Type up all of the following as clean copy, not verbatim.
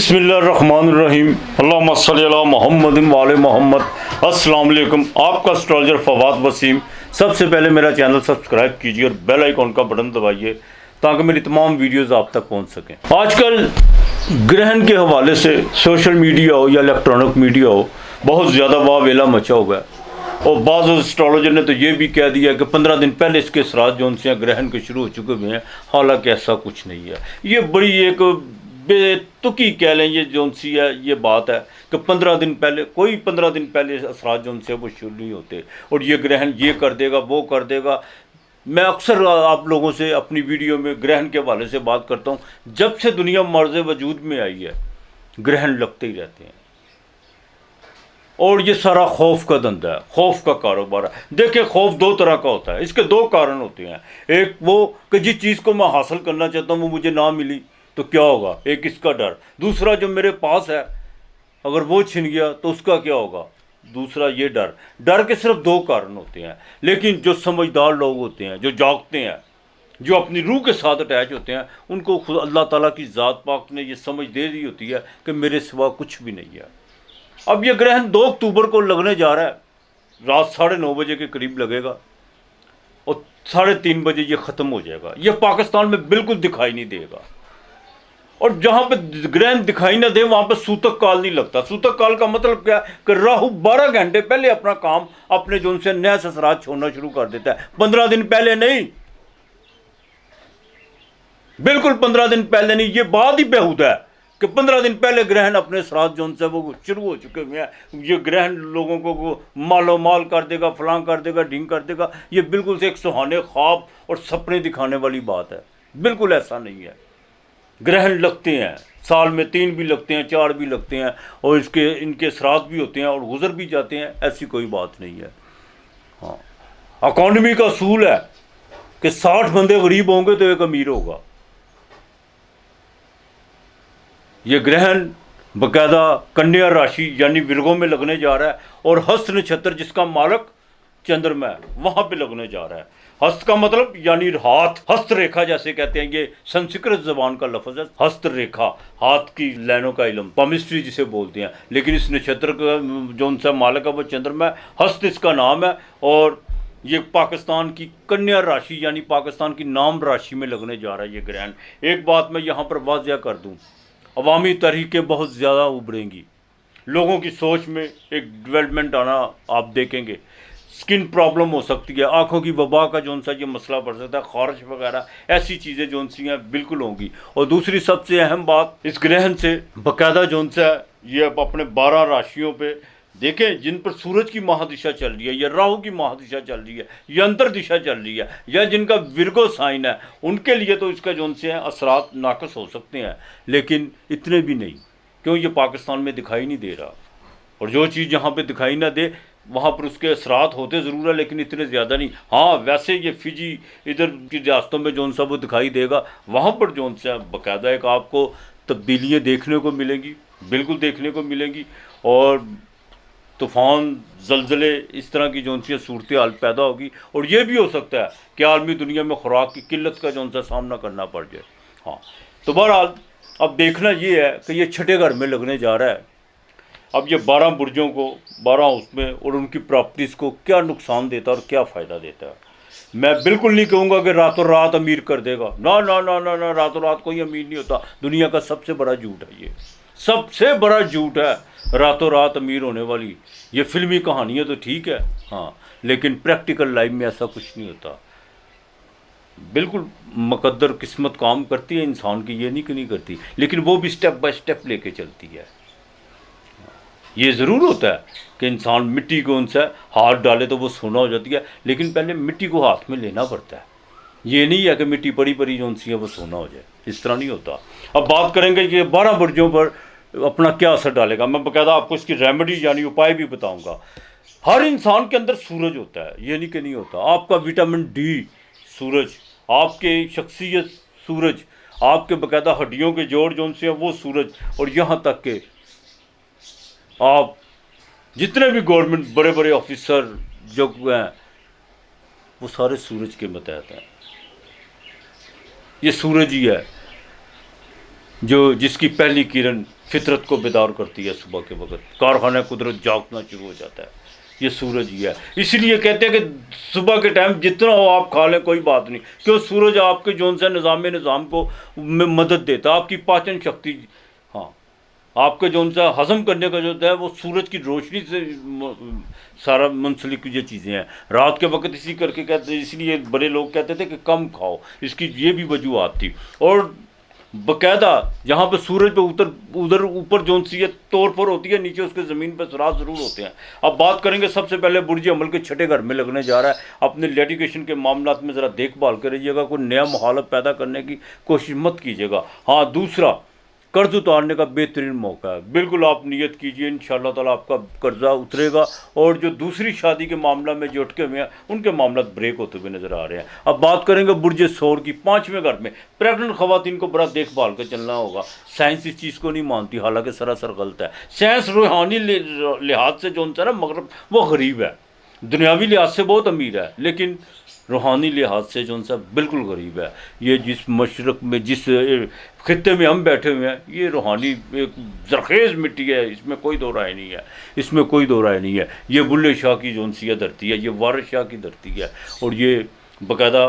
بسم اللہ الرحمن الرحیم اللہم صلی علی محمد وعلی محمد۔ السلام علیکم، آپ کا اسٹرالوجر فواد وسیم۔ سب سے پہلے میرا چینل سبسکرائب کیجیے اور بیل آئیکن کا بٹن دبائیے تاکہ میری تمام ویڈیوز آپ تک پہنچ سکیں۔ آج کل گرہن کے حوالے سے سوشل میڈیا ہو یا الیکٹرانک میڈیا ہو، بہت زیادہ واویلا مچا ہوا ہے، اور بعض اسٹرالوجر نے تو یہ بھی کہہ دیا کہ 15 دن پہلے اس کے اثرات جو ہیں گرہن کے شروع ہو چکے ہوئے ہیں، حالانکہ ایسا کچھ نہیں ہے۔ یہ بڑی ایک بے تکی کہہ لیں، یہ جو سی ہے یہ بات ہے کہ 15 دن پہلے کوئی 15 دن پہلے اثرات جو سے وہ شروع نہیں ہوتے، اور یہ گرہن یہ کر دے گا وہ کر دے گا۔ میں اکثر آپ لوگوں سے اپنی ویڈیو میں گرہن کے حوالے سے بات کرتا ہوں، جب سے دنیا مرز وجود میں آئی ہے گرہن لگتے ہی رہتے ہیں، اور یہ سارا خوف کا دھندا ہے، خوف کا کاروبار ہے۔ دیکھیں، خوف دو طرح کا ہوتا ہے، اس کے دو کارن ہوتے ہیں۔ ایک وہ کہ جس چیز کو میں حاصل کرنا چاہتا ہوں وہ مجھے نہ ملی تو کیا ہوگا، ایک اس کا ڈر۔ دوسرا جو میرے پاس ہے اگر وہ چھن گیا تو اس کا کیا ہوگا، دوسرا یہ ڈر۔ ڈر کے صرف دو کارن ہوتے ہیں، لیکن جو سمجھدار لوگ ہوتے ہیں، جو جاگتے ہیں، جو اپنی روح کے ساتھ اٹیچ ہوتے ہیں، ان کو خود اللہ تعالیٰ کی ذات پاک نے یہ سمجھ دے دی ہوتی ہے کہ میرے سوا کچھ بھی نہیں ہے۔ اب یہ گرہن 2 اکتوبر کو لگنے جا رہا ہے، رات 9:30 بجے کے قریب لگے گا اور 3:30 بجے یہ ختم ہو جائے گا۔ یہ پاکستان میں بالکل دکھائی نہیں دے گا، اور جہاں پہ گرہن دکھائی نہ دے وہاں پہ سوتک کال نہیں لگتا۔ سوتک کال کا مطلب کیا ہے کہ راہو 12 گھنٹے پہلے اپنا کام اپنے جو ان سے نیا اثرات چھوڑنا شروع کر دیتا ہے، 15 دن پہلے نہیں، بالکل 15 دن پہلے نہیں۔ یہ بات ہی بیہودہ ہے کہ 15 دن پہلے گرہن اپنے اثرات جو ان سے وہ شروع ہو چکے ہوئے ہیں۔ یہ گرہن لوگوں کو مال و مال کر دے گا، فلاں کر دے گا، ڈھنگ کر دے گا۔ یہ بالکل سے ایک سہانے خواب اور سپنے دکھانے والی بات ہے، بالکل ایسا نہیں ہے۔ گرہن لگتے ہیں، سال میں 3 بھی لگتے ہیں، 4 بھی لگتے ہیں، اور ان کے اثرات بھی ہوتے ہیں اور گزر بھی جاتے ہیں، ایسی کوئی بات نہیں ہے۔ ہاں، اکانومی کا اصول ہے کہ 60 بندے غریب ہوں گے تو ایک امیر ہوگا۔ یہ گرہن باقاعدہ کنیا راشی یعنی ورگوں میں لگنے جا رہا ہے، اور ہست نچھتر جس کا مالک چندرما ہے وہاں پہ لگنے جا رہا ہے۔ ہست کا مطلب یعنی ہاتھ، ہست ریکھا جیسے کہتے ہیں، یہ سنسکرت زبان کا لفظ ہے، ہست ریکھا، ہاتھ کی لائنوں کا علم، پامسٹری جسے بولتے ہیں۔ لیکن اس نچھتر کا جو ان سے مالک ہے وہ چندرما ہے، ہست اس کا نام ہے، اور یہ پاکستان کی کنیا راشی یعنی پاکستان کی نام راشی میں لگنے جا رہا ہے یہ گرہن۔ ایک بات میں یہاں پر واضح کر دوں، عوامی تحریکیں بہت زیادہ ابھریں گی، لوگوں کی سوچ میں ایک ڈیولپمنٹ آنا آپ دیکھیں گے۔ سکن پرابلم ہو سکتی ہے، آنکھوں کی وبا کا جو سا یہ مسئلہ بڑھ سکتا ہے، خارش وغیرہ ایسی چیزیں جو سی ہیں بالکل ہوں گی۔ اور دوسری سب سے اہم بات، اس گرہن سے باقاعدہ جو سا ہے یہ اپنے 12 راشیوں پہ دیکھیں جن پر سورج کی مہادشا چل رہی ہے یا راہو کی مہادشا چل رہی ہے یا انتر دشا چل رہی ہے یا جن کا ورگو سائن ہے، ان کے لیے تو اس کا جو سے ہیں اثرات ناقص ہو سکتے ہیں، لیکن اتنے بھی نہیں، کیوں یہ پاکستان میں دکھائی نہیں دے رہا۔ اور جو چیز جہاں پہ دکھائی نہ دے وہاں پر اس کے اثرات ہوتے ضرور ہے، لیکن اتنے زیادہ نہیں۔ ہاں، ویسے یہ فجی ادھر کی ریاستوں میں جو سا وہ دکھائی دے گا، وہاں پر جو سا باقاعدہ ایک آپ کو تبدیلیاں دیکھنے کو ملیں گی، بالکل دیکھنے کو ملیں گی، اور طوفان، زلزلے، اس طرح کی جو سی صورتحال پیدا ہوگی، اور یہ بھی ہو سکتا ہے کہ عالمی دنیا میں خوراک کی قلت کا جو سا سامنا کرنا پڑ جائے۔ ہاں، تو بہرحال اب دیکھنا یہ ہے کہ یہ چھٹے گھر میں لگنے جا رہا ہے۔ اب یہ 12 برجوں کو، 12 اس میں اور ان کی پراپرٹیز کو کیا نقصان دیتا ہے اور کیا فائدہ دیتا ہے۔ میں بالکل نہیں کہوں گا کہ راتوں رات امیر کر دے گا، نہ نہ نہ نہ نہ، راتوں رات کوئی امیر نہیں ہوتا۔ دنیا کا سب سے بڑا جھوٹ ہے، یہ سب سے بڑا جھوٹ ہے راتوں رات امیر ہونے والی۔ یہ فلمی کہانیاں تو ٹھیک ہے، ہاں، لیکن پریکٹیکل لائف میں ایسا کچھ نہیں ہوتا۔ بالکل مقدر قسمت کام کرتی ہے انسان کی، یہ نہیں کہ نہیں کرتی، لیکن وہ بھی سٹیپ بائی سٹیپ لے کے چلتی ہے۔ یہ ضرور ہوتا ہے کہ انسان مٹی کو ان سے ہاتھ ڈالے تو وہ سونا ہو جاتی ہے، لیکن پہلے مٹی کو ہاتھ میں لینا پڑتا ہے۔ یہ نہیں ہے کہ مٹی پڑی پڑی جو سی ہے وہ سونا ہو جائے، اس طرح نہیں ہوتا۔ اب بات کریں گے کہ 12 برجوں پر اپنا کیا اثر ڈالے گا۔ میں باقاعدہ آپ کو اس کی ریمیڈی یعنی اپائے بھی بتاؤں گا۔ ہر انسان کے اندر سورج ہوتا ہے، یہ نہیں کہ نہیں ہوتا۔ آپ کا وٹامن ڈی سورج، آپ کی شخصیت سورج، آپ کے باقاعدہ ہڈیوں کے جوڑ جو سے ہیں وہ سورج، اور یہاں تک کہ آپ جتنے بھی گورنمنٹ بڑے بڑے آفیسر جو ہیں وہ سارے سورج کے متحد ہیں۔ یہ سورج ہی ہے جو جس کی پہلی کرن فطرت کو بیدار کرتی ہے صبح کے وقت، کارخانہ قدرت جاگنا شروع ہو جاتا ہے، یہ سورج ہی ہے۔ اسی لیے کہتے ہیں کہ صبح کے ٹائم جتنا ہو آپ کھا لیں کوئی بات نہیں، کیوں سورج آپ کے جون سے نظام کو میں مدد دیتا ہے، آپ کی پاچن شکتی، ہاں آپ کے جون سا ہضم کرنے کا جو ہے وہ سورج کی روشنی سے سارا منسلک یہ چیزیں ہیں۔ رات کے وقت اسی کر کے کہتے ہیں، اس لیے بڑے لوگ کہتے تھے کہ کم کھاؤ، اس کی یہ بھی وجوہات تھی۔ اور باقاعدہ جہاں پہ سورج پہ ادھر اوپر جون سی طور پر ہوتی ہے، نیچے اس کے زمین پہ سراج ضرور ہوتے ہیں۔ اب بات کریں گے سب سے پہلے برج عمل کے چھٹے گھر میں لگنے جا رہا ہے۔ اپنے لیٹیگیشن کے معاملات میں ذرا دیکھ بھال کریے گا، کوئی نیا مخالف پیدا کرنے کی کوشش مت کیجیے گا۔ ہاں دوسرا، قرض اتارنے کا بہترین موقع ہے، بالکل آپ نیت کیجئے، انشاءاللہ تعالیٰ آپ کا قرضہ اترے گا۔ اور جو دوسری شادی کے معاملہ میں جو اٹکے ہوئے ہیں ان کے معاملات بریک ہوتے ہوئے نظر آ رہے ہیں۔ اب بات کریں گے برج ثور کی 5ویں گھر میں۔ پریگننٹ خواتین کو بڑا دیکھ بھال کے چلنا ہوگا۔ سائنس اس چیز کو نہیں مانتی، حالانکہ سراسر غلط ہے۔ سائنس روحانی لحاظ سے جو ہے نا مغرب وہ غریب ہے، دنیاوی لحاظ سے بہت امیر ہے، لیکن روحانی لحاظ سے جو سا بالکل غریب ہے۔ یہ جس مشرق میں، جس خطے میں ہم بیٹھے ہوئے ہیں، یہ روحانی ایک زرخیز مٹی ہے، اس میں کوئی دو رائے نہیں ہے، اس میں کوئی دو رائے نہیں ہے۔ یہ بلے شاہ کی جون سی دھرتی ہے، یہ وارث شاہ کی دھرتی ہے، اور یہ باقاعدہ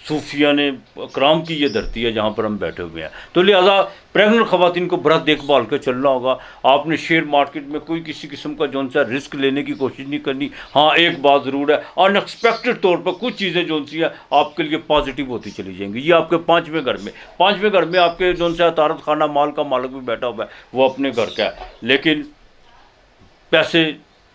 صوفیہ نے اکرام کی یہ دھرتی ہے جہاں پر ہم بیٹھے ہوئے ہیں۔ تو لہٰذا پریگننٹ خواتین کو بڑا دیکھ بھال کے چلنا ہوگا۔ آپ نے شیئر مارکیٹ میں کوئی کسی قسم کا جون سا رسک لینے کی کوشش نہیں کرنی۔ ہاں ایک بات ضرور ہے، ان ایکسپیکٹڈ طور پر کچھ چیزیں جون سی ہے آپ کے لیے پازیٹیو ہوتی چلی جائیں گی۔ یہ آپ کے 5ویں گھر میں، 5ویں گھر میں آپ کے جون سا عطارت خانہ مال کا مالک بھی بیٹھا ہوا ہے، وہ اپنے گھر کا ہے، لیکن پیسے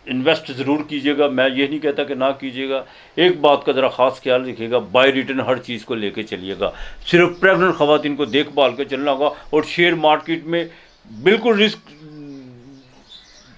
انویسٹ ضرور کیجیے گا، میں یہ نہیں کہتا کہ نہ کیجیے گا۔ ایک بات کا ذرا خاص خیال رکھیے گا، بائی ریٹرن ہر چیز کو لے کے چلیے گا۔ صرف پریگننٹ خواتین کو دیکھ بھال کے چلنا ہوگا، اور شیئر مارکیٹ میں بالکل رسک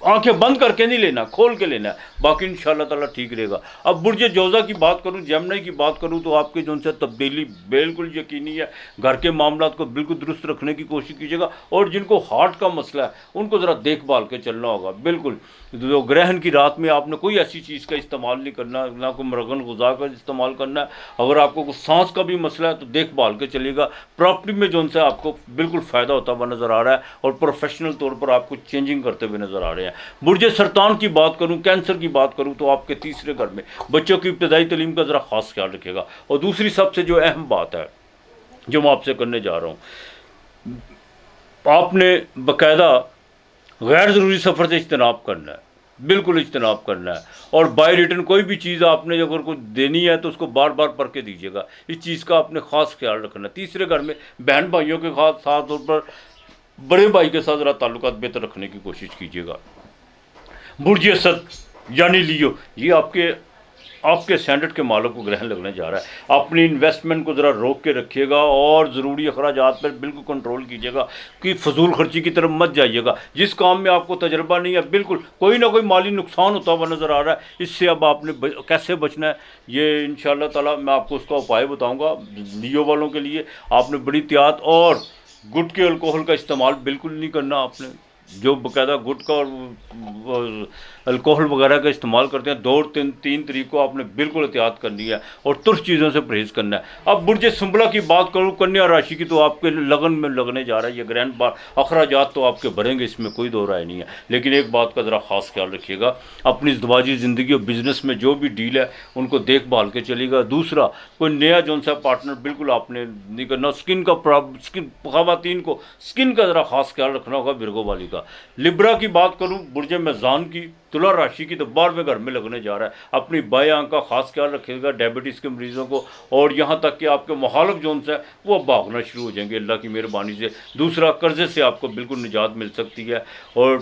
آنکھیں بند کر کے نہیں لینا، کھول کے لینا ہے، باقی انشاءاللہ تعالیٰ ٹھیک رہے گا۔ اب برج جوزہ کی بات کروں، جمنی کی بات کروں، تو آپ کے جون سے تبدیلی بالکل یقینی ہے۔ گھر کے معاملات کو بالکل درست رکھنے کی کوشش کیجیے گا، اور جن کو ہارٹ کا مسئلہ ہے ان کو ذرا دیکھ بھال کے چلنا ہوگا۔ بالکل جو گرہن کی رات میں آپ نے کوئی ایسی چیز کا استعمال نہیں کرنا، نہ کوئی مرغن غذا کا استعمال کرنا ہے۔ اگر آپ کو کوئی سانس کا بھی مسئلہ ہے تو دیکھ بھال کے چلیے گا۔ پراپرٹی میں جون سے آپ کو بالکل فائدہ ہوتا ہوا نظر آ رہا ہے، اور پروفیشنل طور پر آپ کو چینجنگ کرتے ہوئے نظر آ رہے ہیں۔ برج سرطان کی بات کروں، کینسر کی بات کروں، تو آپ کے 3 گھر میں بچوں کی ابتدائی تعلیم کا ذرا خاص خیال رکھے گا۔ اور دوسری سب سے جو اہم بات ہے جو میں آپ سے کرنے جا رہا ہوں، آپ نے باقاعدہ غیر ضروری سفر سے اجتناب کرنا ہے، بالکل اجتناب کرنا ہے۔ اور بائی ریٹرن کوئی بھی چیز آپ نے اگر کوئی دینی ہے تو اس کو بار بار پڑھ کے دیجیے گا، اس چیز کا آپ نے خاص خیال رکھنا ہے۔ 3 گھر میں بہن بھائیوں کے خاص طور پر بڑے بھائی کے ساتھ ذرا تعلقات بہتر رکھنے کی کوشش کیجیے گا۔ برج اسد یعنی لیو، یہ آپ کے سینڈٹ کے مالک کو گرہن لگنے جا رہا ہے۔ اپنی انویسٹمنٹ کو ذرا روک کے رکھیے گا، اور ضروری اخراجات پر بالکل کنٹرول کیجیے گا، کہ فضول خرچی کی طرف مت جائیے گا۔ جس کام میں آپ کو تجربہ نہیں ہے، بالکل کوئی نہ کوئی مالی نقصان ہوتا ہوا نظر آ رہا ہے، اس سے اب آپ نے کیسے بچنا ہے، یہ انشاءاللہ تعالیٰ میں آپ کو اس کا اپائے بتاؤں گا۔ لیو والوں کے لیے آپ نے بڑی احتیاط، اور گٹکے الکوہل کا استعمال بالکل نہیں کرنا۔ آپ نے جو باقاعدہ گٹکا اور الکوہل وغیرہ کا استعمال کرتے ہیں، 2 اور 3 تاریخ کو آپ نے بالکل احتیاط کرنی ہے، اور ترش چیزوں سے پرہیز کرنا ہے۔ اب برج سنبلا کی بات کروں، کنیا راشی کی، تو آپ کے لگن میں لگنے جا رہا ہے یہ گرہن بار، اخراجات تو آپ کے بڑھیں گے، اس میں کوئی دو رائے نہیں ہے، لیکن ایک بات کا ذرا خاص خیال رکھیے گا، اپنی ازدواجی زندگی اور بزنس میں جو بھی ڈیل ہے ان کو دیکھ بھال کے چلیے گا۔ دوسرا، کوئی نیا جون سا پارٹنر بالکل آپ نے نہیں کرنا۔ خواتین کو سکن کا ذرا خاص خیال رکھنا ہوگا، ورگو والی کا۔ لبرا کی بات کروں، برج میزان کی، تلا راشی کی، تو 12ویں گھر میں لگنے جا رہا ہے۔ اپنی بائیں آنکھ کا خاص خیال رکھے گا ڈائبٹیز کے مریضوں کو، اور یہاں تک کہ آپ کے مخالف جون سے وہ بھاگنا شروع ہو جائیں گے اللہ کی مہربانی سے۔ دوسرا، قرضے سے آپ کو بالکل نجات مل سکتی ہے، اور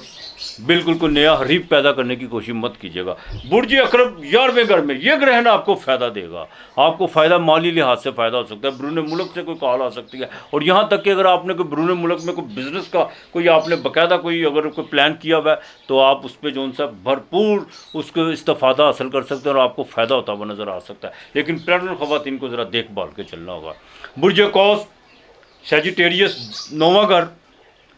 بالکل کوئی نیا حریف پیدا کرنے کی کوشش مت کیجیے گا۔ برج عقرب 11ویں گھر میں، یہ گرہن آپ کو فائدہ دے گا، آپ کو فائدہ مالی لحاظ سے فائدہ ہو سکتا ہے، بیرون ملک سے کوئی کال آ سکتی ہے، اور یہاں تک کہ اگر آپ نے کوئی بیرون ملک میں کوئی بزنس کا کوئی آپ نے باقاعدہ کوئی اگر کوئی پلان کیا ہوا ہے تو آپ اس پہ جون سا بھرپور اس کو استفادہ حاصل کر سکتے ہیں، اور آپ کو فائدہ ہوتا ہوا نظر آ سکتا ہے، لیکن پریگننٹ خواتین کو ذرا دیکھ بھال کے چلنا ہوگا۔ برج قوس سیجیٹیریس 9واں گھر،